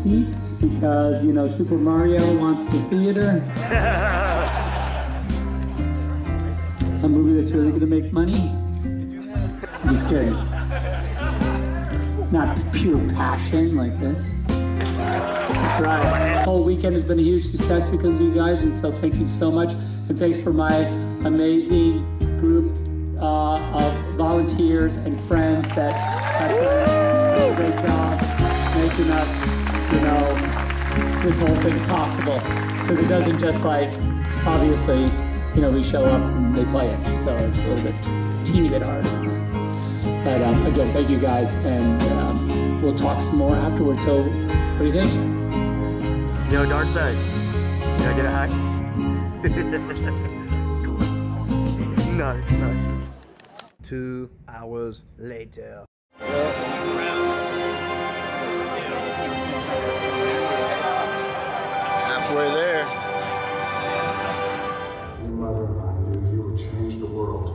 seats because, you know, Super Mario wants the theater. A movie that's really gonna make money. I'm just kidding. Not pure passion like this. That's right. The whole weekend has been a huge success because of you guys, and so thank you so much. And thanks for my amazing group of volunteers and friends that have done a great job making us, you know, this whole thing possible. Because it doesn't just like, obviously, you know, we show up and they play it, so it's a little bit, teeny bit hard. But again, thank you guys, and we'll talk some more afterwards. So, what do you think? Yo, Dark Side, can I get a high? Nice, nice. 2 hours later. Halfway there. Your mother and I knew you would change the world.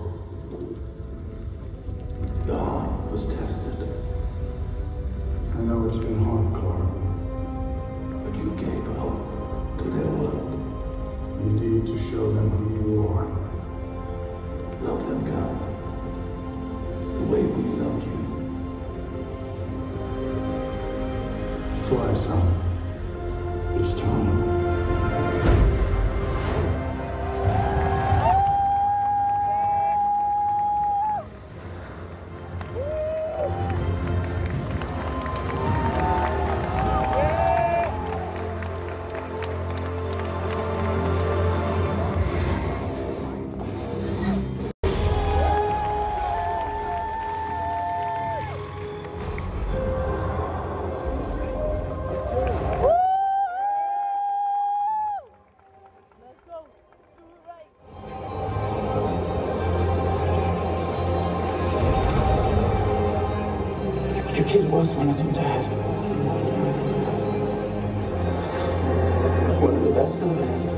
Your heart was tested. I know it's been hard, Clark, but you gave hope to their world. You need to show them who you are. Love them, Cal, the way we loved you. Fly, son. It's time. Your kid was one of them, Dad. One of the best of the best.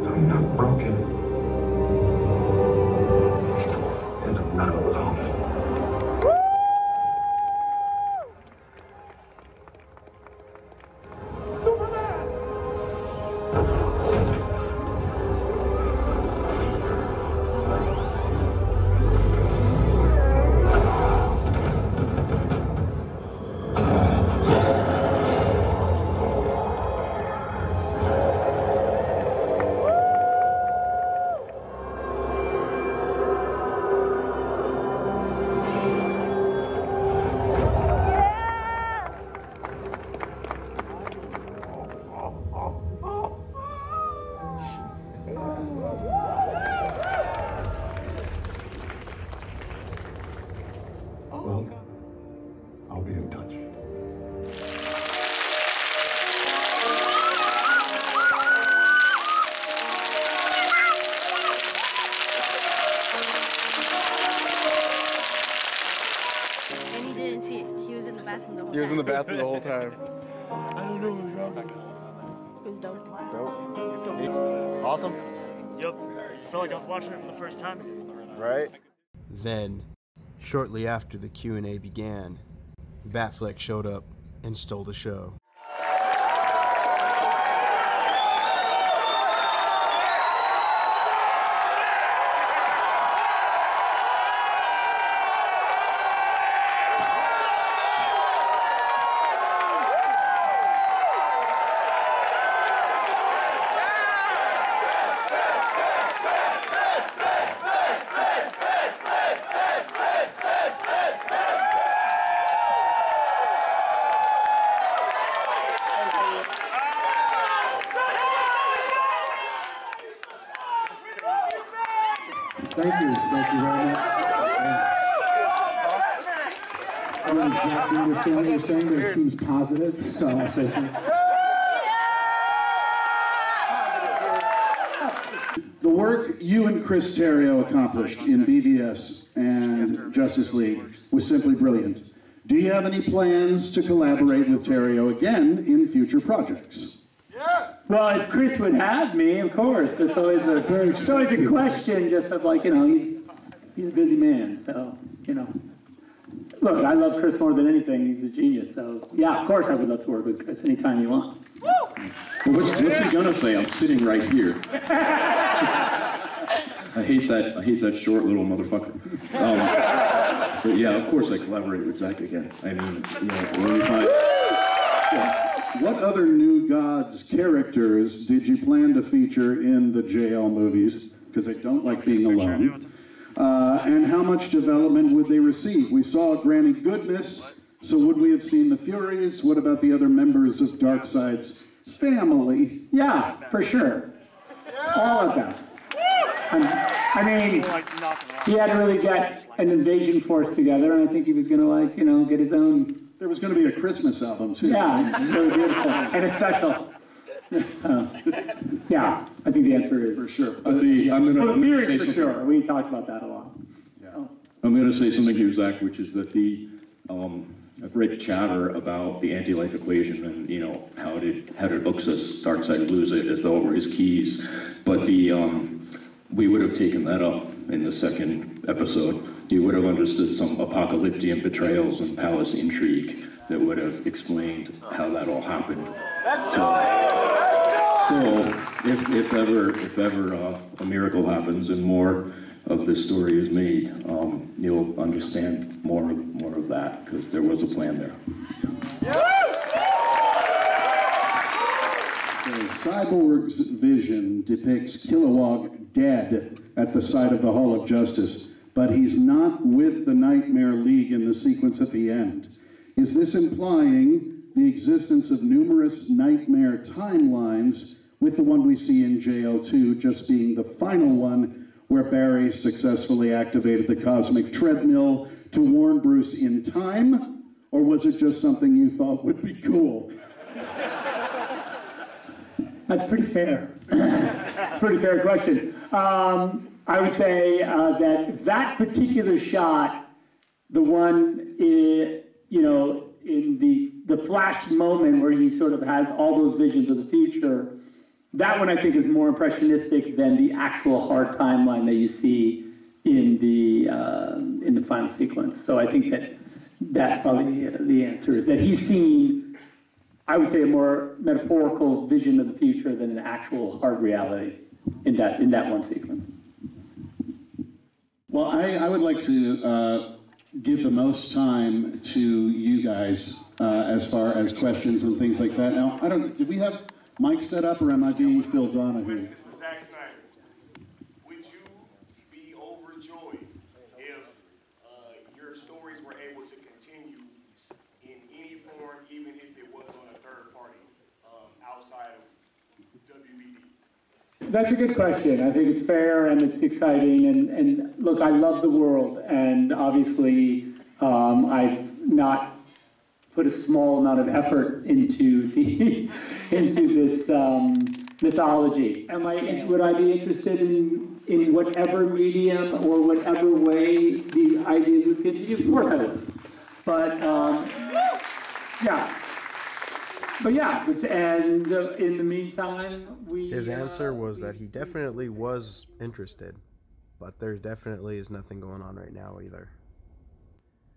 I'm not broken. And I'm not alone. Well, I'll be in touch. And he didn't see it. He was in the bathroom the whole time. He was in the bathroom the whole time. I don't know what was wrong. It was dope. Dope. Awesome. Yep. I felt like I was watching it for the first time. Right? Then, shortly after the Q&A began, Batfleck showed up and stole the show. Thank you very much. exactly understand what you're saying, but it seems positive, so I'll say thank you. The work you and Chris Terrio accomplished in BVS and Justice League was simply brilliant. Do you have any plans to collaborate with Terrio again in future projects? Well, if Chris would have me, of course. It's always a question, just of like, you know, he's a busy man, so, you know. Look, I love Chris more than anything. He's a genius, so yeah, of course I would love to work with Chris anytime you want. Well, what's he gonna say? I'm sitting right here. I hate that short little motherfucker. But yeah, of course I collaborate with Zach again. I mean, you know, anytime. What other New Gods characters did you plan to feature in the JL movies? Because I don't like being alone. And how much development would they receive? We saw Granny Goodness, so would we have seen the Furies? What about the other members of Darkseid's family? Yeah, for sure. All of them. I mean, he had to really get an invasion force together, and I think he was going to, like, you know, get his own. There was going to be a Christmas album, too. Yeah, really beautiful. And a special. Yeah, I think the answer is for sure. The Furies for sure. We talked about that a lot. Yeah. I'm going to say something here, Zach, which is that I've read chatter about the anti-life equation and, you know, how it looks as Darkseid lose it as though it were his keys. But we would have taken that up in the second episode. You would have understood some apocalyptic betrayals and palace intrigue that would have explained how that all happened. So if ever a miracle happens and more of this story is made, you'll understand more of that, because there was a plan there. Cyborg's vision depicts Kilowog dead at the site of the Hall of Justice, but he's not with the Nightmare League in the sequence at the end. Is this implying the existence of numerous Nightmare timelines, with the one we see in JL2 just being the final one where Barry successfully activated the cosmic treadmill to warn Bruce in time? Or was it just something you thought would be cool? That's pretty fair. It's a pretty fair question. I would say that particular shot, the one, you know, in the flash moment where he sort of has all those visions of the future, that one I think is more impressionistic than the actual hard timeline that you see in the final sequence. So I think that's probably the answer, is that he's seen, I would say, a more metaphorical vision of the future than an actual hard reality in that one sequence. Well, I would like to give the most time to you guys as far as questions and things like that. Now, did we have mics set up, or am I being Phil Donahue? Zack Snyder, would you be overjoyed if your stories were able to continue in any form, even if it was on a third party outside of WBD? That's a good question. I think it's fair and it's exciting. And look, I love the world, and obviously I've not put a small amount of effort into this mythology. Would I be interested in whatever medium or whatever way these ideas would continue? Of course I would. But yeah. But yeah, and in the meantime, His answer was that he definitely was interested, but there definitely is nothing going on right now either.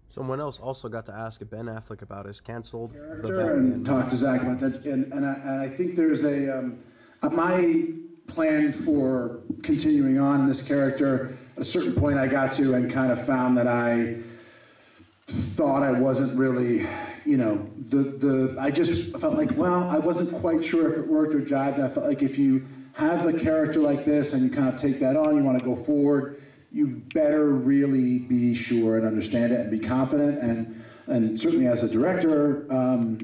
Someone else also got to ask Ben Affleck about his canceled The Batman. And talk to Zach about that. And I think there's my plan for continuing on in this character. At a certain point, I got to and kind of found that I thought I wasn't really, you know, I just felt like, well, I wasn't quite sure if it worked or jived. And I felt like if you have a character like this and you kind of take that on, you want to go forward, you better really be sure and understand it and be confident. And certainly as a director,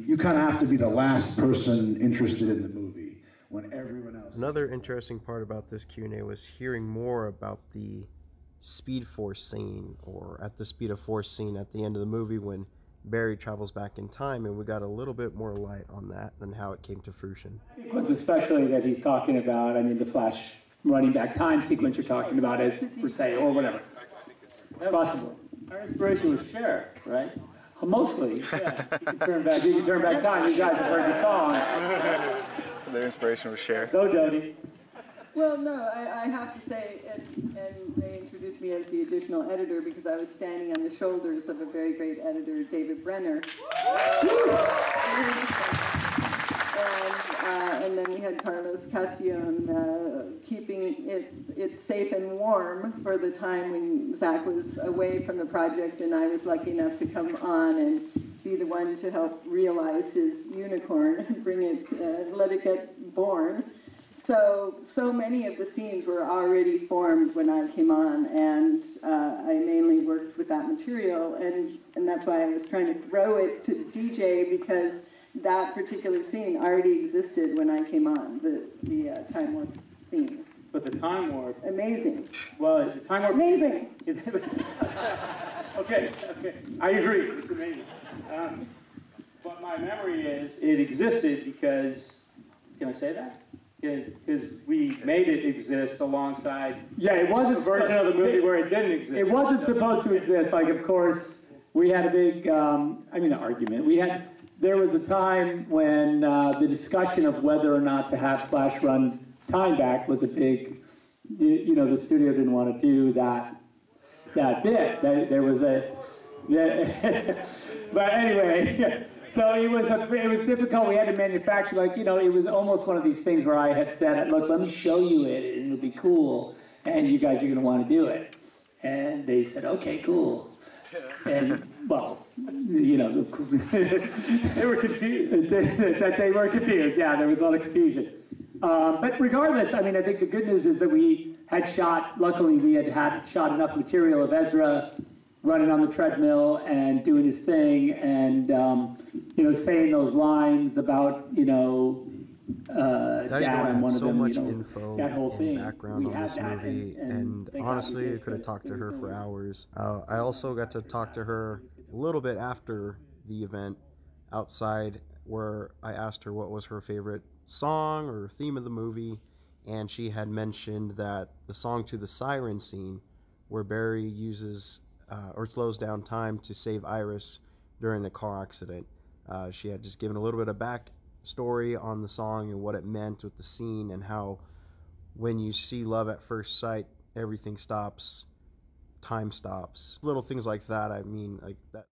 you kind of have to be the last person interested in the movie when everyone else. Another interesting part about this Q&A was hearing more about the speed force scene, or at the speed of force scene at the end of the movie when Barry travels back in time, and we got a little bit more light on that and how it came to fruition. What's especially that he's talking about, I mean, the Flash running back time sequence you're talking about is per se, or whatever. Possibly. Our inspiration was Cher, right? Mostly, yeah. You can turn back time. You guys have heard the song. So their inspiration was Cher. Go, Jody. Well, no, I have to say, and they introduced me as the additional editor because I was standing on the shoulders of a very great editor, David Brenner. And then we had Carlos Castillon keeping it safe and warm for the time when Zach was away from the project, and I was lucky enough to come on and be the one to help realize his unicorn, bring it, let it get born. So many of the scenes were already formed when I came on, and I mainly worked with that material, and that's why I was trying to throw it to DJ, because that particular scene already existed when I came on, the Time Warp scene. But the Time Warp... Amazing. Well, the Time Warp... Amazing! Okay, I agree, it's amazing. But my memory is, it existed because, can I say that? Because we made it exist alongside it wasn't a version of the movie where it didn't exist. It wasn't supposed to exist. Like, of course, we had a big, argument. There was a time when the discussion of whether or not to have Flash run time back was a big, the studio didn't want to do that bit. There was but anyway, so it was difficult. We had to manufacture, it was almost one of these things where I had said, look, let me show you it, and it'll be cool, and you guys are going to want to do it. And they said, okay, cool. And, well, they were confused. They were confused, yeah, there was a lot of confusion. But regardless, I mean, I think the good news is that we had shot, luckily we had shot enough material of Ezra running on the treadmill and doing his thing, and, saying those lines about, Daddy Dad and one had of so them, much info that whole and thing. background on this movie, and honestly, I could have talked to her for hours. I also got to talk to her a little bit after the event outside, where I asked her what was her favorite song or theme of the movie, and she had mentioned that the song to the siren scene, where Barry uses or slows down time to save Iris during the car accident. She had just given a little bit of backstory on the song and what it meant with the scene, and how when you see love at first sight, everything stops, time stops. Little things like that, I mean, like that.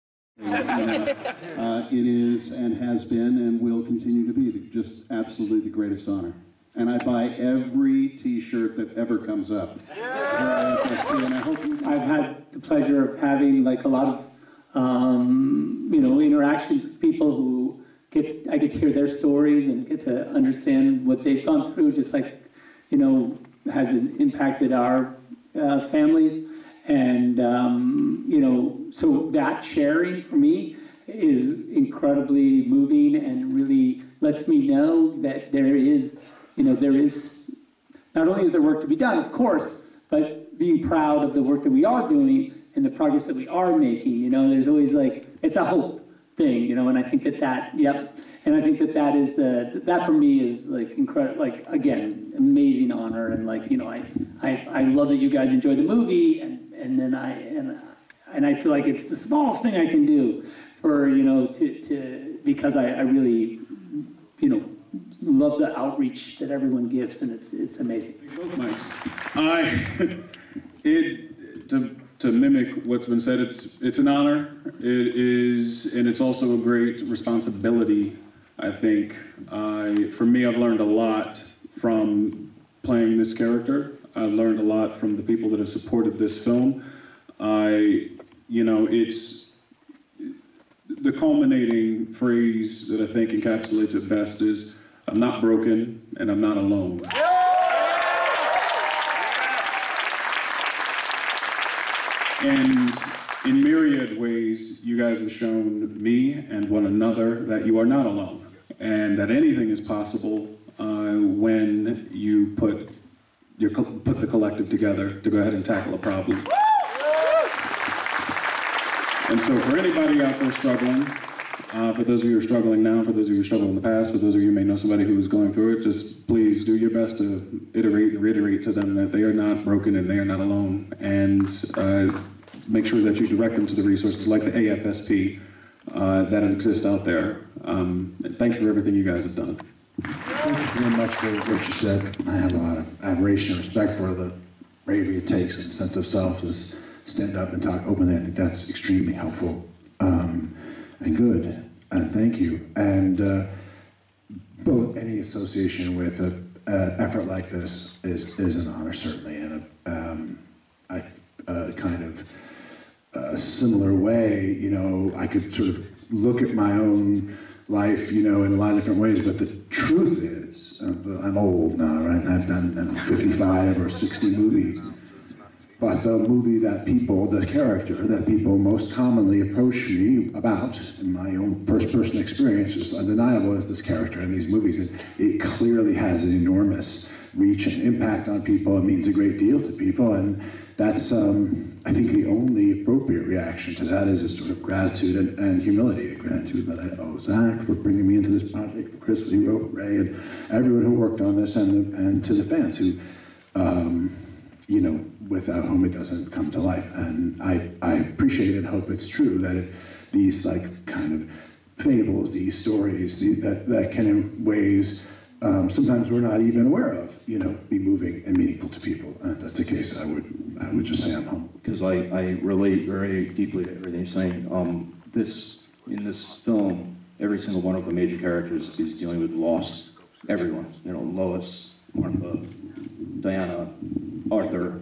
It is and has been and will continue to be just absolutely the greatest honor. And I buy every T-shirt that ever comes up. And I hope I've had the pleasure of having a lot of interactions with people who I get to hear their stories and get to understand what they've gone through, just has impacted our families. And, so that sharing for me is incredibly moving and really lets me know that there is not only is there work to be done, of course, but being proud of the work that we are doing and the progress that we are making. There's always it's a hope thing, and I think and I think that is that for me is incredible, again, amazing honor, and I love that you guys enjoy the movie, and then I feel like it's the smallest thing I can do for because I really love the outreach that everyone gives, and it's amazing. Both mics. To mimic what's been said, it's an honor. It is, and it's also a great responsibility. I think for me, I've learned a lot from playing this character. I've learned a lot from the people that have supported this film. It's the culminating phrase that I think encapsulates it best is, I'm not broken and I'm not alone. And in myriad ways, you guys have shown me and one another that you are not alone, and that anything is possible when you put the collective together to go ahead and tackle a problem. And so for anybody out there struggling, for those of you who are struggling now, for those of you who struggled in the past, for those of you who may know somebody who is going through it, just please do your best to iterate and reiterate to them that they are not broken and they are not alone. And make sure that you direct them to the resources like the AFSP that exist out there. And thank you for everything you guys have done. Thank you very much for what you said. I have a lot of admiration and respect for the bravery it takes and sense of self to stand up and talk openly. I think that's extremely helpful and good. And thank you. And both any association with an effort like this is an honor, certainly. And I kind of a similar way, you know, I could sort of look at my own life, you know, in a lot of different ways, but the truth is, I'm old now, right? I've done 55 or 60 movies. But the movie that people, the character that people most commonly approach me about, in my own first-person experience, is undeniable as this character in these movies. It clearly has an enormous reach and impact on people. It means a great deal to people, and that's, I think, the only appropriate reaction to that is a sort of gratitude and humility. Gratitude that I owe Zach for bringing me into this project, for Chris, who wrote, Ray, and everyone who worked on this, and to the fans who, you know, without whom it doesn't come to life. And I appreciate and hope it's true that these like kind of fables, these stories, that can in ways sometimes we're not even aware of, you know, be moving and meaningful to people. If that's the case, I would just say I'm humbled. Because I relate very deeply to everything you're saying. In this film, every single one of the major characters is dealing with loss. Everyone, you know, Lois, Martha, Diana, Arthur,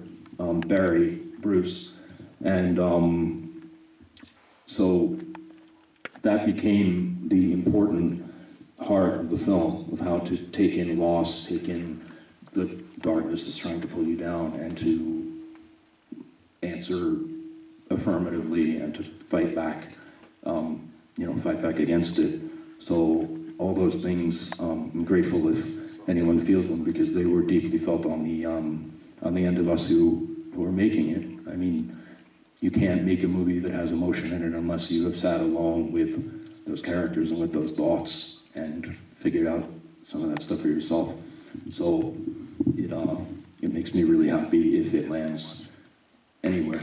Barry, Bruce, and so that became the important heart of the film, of how to take in loss, take in the darkness that's trying to pull you down, and to answer affirmatively and to fight back, you know, fight back against it. So all those things, I'm grateful if anyone feels them, because they were deeply felt on the end of us who are making it. I mean, you can't make a movie that has emotion in it unless you have sat alone with those characters and with those thoughts and figured out some of that stuff for yourself. So it makes me really happy if it lands anywhere.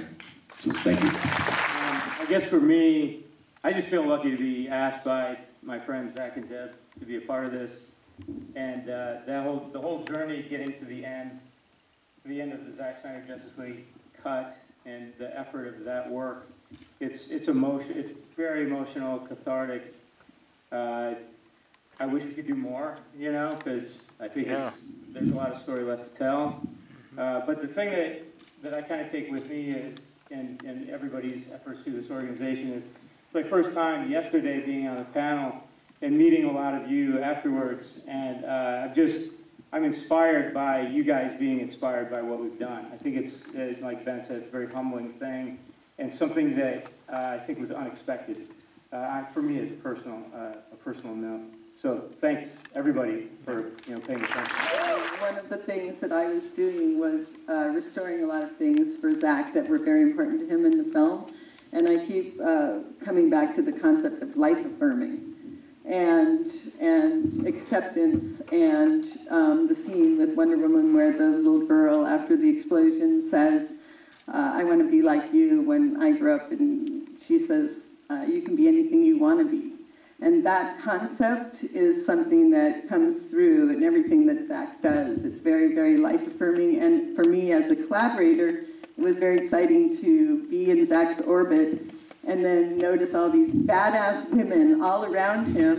So thank you. I guess for me, I just feel lucky to be asked by my friends Zach and Deb to be a part of this, and the whole journey getting to the end of the Zack Snyder Justice League cut and the effort of that work. It's very emotional, cathartic. I wish we could do more, you know, because I think there's a lot of story left to tell. But the thing that I kind of take with me is, and everybody's efforts through this organization, is my first time yesterday being on a panel and meeting a lot of you afterwards, and I'm inspired by you guys being inspired by what we've done. I think it's, like Ben said, it's a very humbling thing, and something that I think was unexpected for me as a personal note. So thanks everybody for paying attention. One of the things that I was doing was restoring a lot of things for Zach that were very important to him in the film, and I keep coming back to the concept of life affirming and acceptance, and the scene with Wonder Woman where the little girl after the explosion says, I want to be like you when I grow up, and she says, you can be anything you want to be. And that concept is something that comes through in everything that Zach does. It's very, very life-affirming, and for me as a collaborator, it was very exciting to be in Zach's orbit and then notice all these badass women all around him.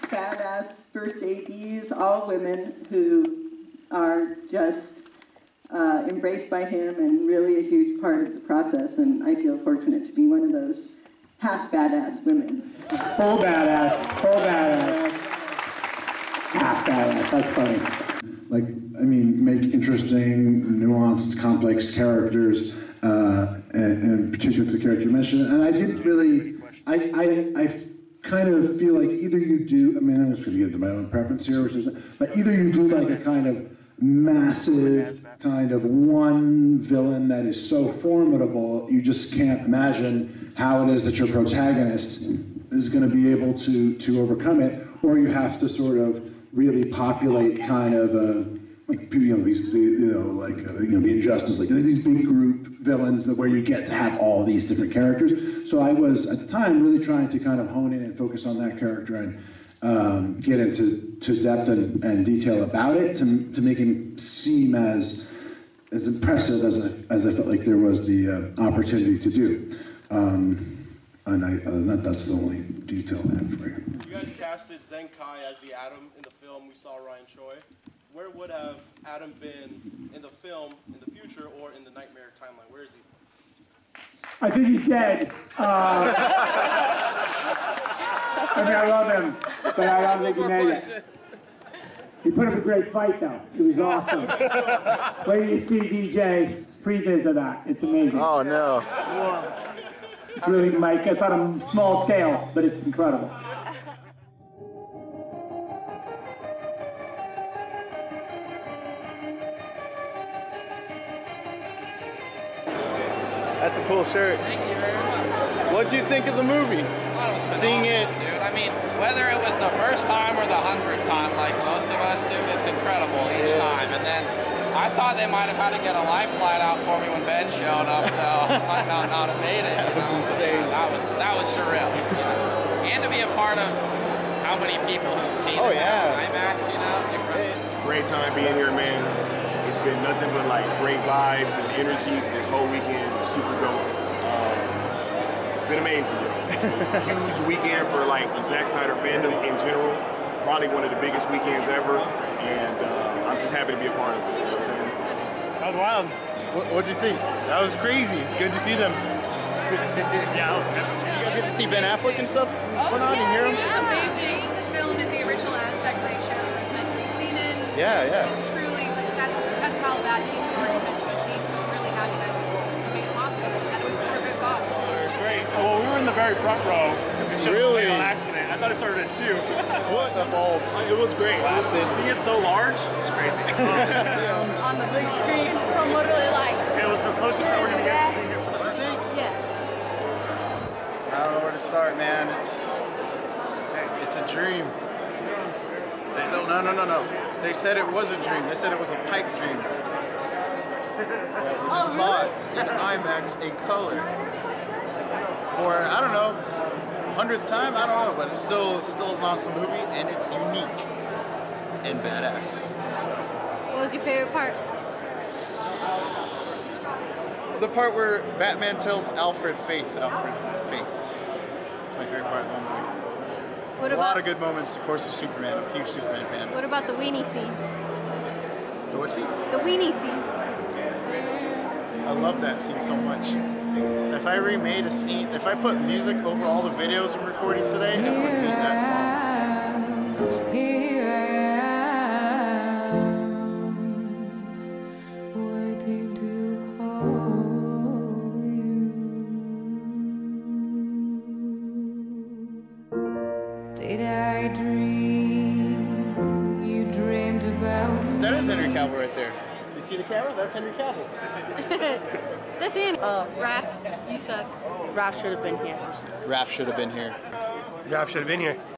Badass first ADs, all women who are just embraced by him and really a huge part of the process, and I feel fortunate to be one of those half badass women. Full badass, half badass, that's funny. Like, I mean, make interesting, nuanced, complex characters, and particularly for the character you mentioned. And I didn't really, I kind of feel like either you do, I mean, I'm just going to get into my own preference here, which is, but either you do like a kind of massive kind of one villain that is so formidable, you just can't imagine how it is that your protagonist is going to be able to overcome it, or you have to sort of really populate kind of like the Injustice, like these big group villains where you get to have all these different characters. So I was at the time really trying to kind of hone in and focus on that character and get into depth and detail about it to make him seem as impressive as I felt like there was the opportunity to do. And that's the only detail I have for you. You guys casted Zenkai as the Atom in the film. We saw Ryan Choi. Where would have Adam been in the film, in the future, or in the Nightmare timeline? Where is he? I think he's dead. I mean, I love him, but I don't think he made it. He put up a great fight, though. It was awesome. Wait till you see DJ previs of that. It's amazing. Oh, no. It's really, Mike, it's on a small scale, but it's incredible. That's a cool shirt. Thank you very much. What'd you think of the movie? Well, it was Seeing it, dude. I mean, whether it was the first time or the 100th time, like most of us do, it's incredible each time. And then I thought they might have had to get a life flight out for me when Ben showed up, though. Might not have made it. That was insane. That was surreal. You know? And to be a part of how many people who've seen it on IMAX, you know, it's incredible. Great time being here, man. It's been nothing but like great vibes and energy this whole weekend. Super dope. It's been amazing, yo. Huge weekend for like the Zack Snyder fandom in general. Probably one of the biggest weekends ever, and I'm just happy to be a part of it. You know what I'm saying? That was wild. What'd you think? That was crazy. It's good to see them. Yeah, that was epic. You guys get to see Ben Affleck and stuff? Oh, on? You hear him? It was amazing. The film in the original aspect ratio is meant to be seen in. Yeah, yeah. It's truly, like, that's how that piece of art is meant to be seen. So I'm really happy that it was made possible, that it was for a good cause, too. It was great. Well, we were in the very front row because we showed Really? it on accident. I thought it started at 2. What? It was great. Seeing it so large, it's crazy. On the big screen from literally like. It was the closest we were going to get to seeing it. Yeah. I don't know where to start, man. It's a dream. No. They said it was a dream. They said it was a pipe dream. We just saw it in IMAX in color. For, I don't know, 100th time? I don't know, but it's still an awesome movie, and it's unique and badass. So. What was your favorite part? The part where Batman tells Alfred Faith. It's my favorite part of the whole movie. What A about lot of good moments, of course, of Superman. I'm a huge Superman fan. What about the weenie scene? The what scene? The weenie scene. I love that scene so much. If I remade a scene, if I put music over all the videos I'm recording today, it would be that song. Here I am, waiting to hold you. Did I dream you dreamed about me? That is Henry Cavill right there. You see the camera? That's Henry Cavill. That's Andy. Raph, you suck. Raph should have been here. Raph should have been here. Raph should have been here.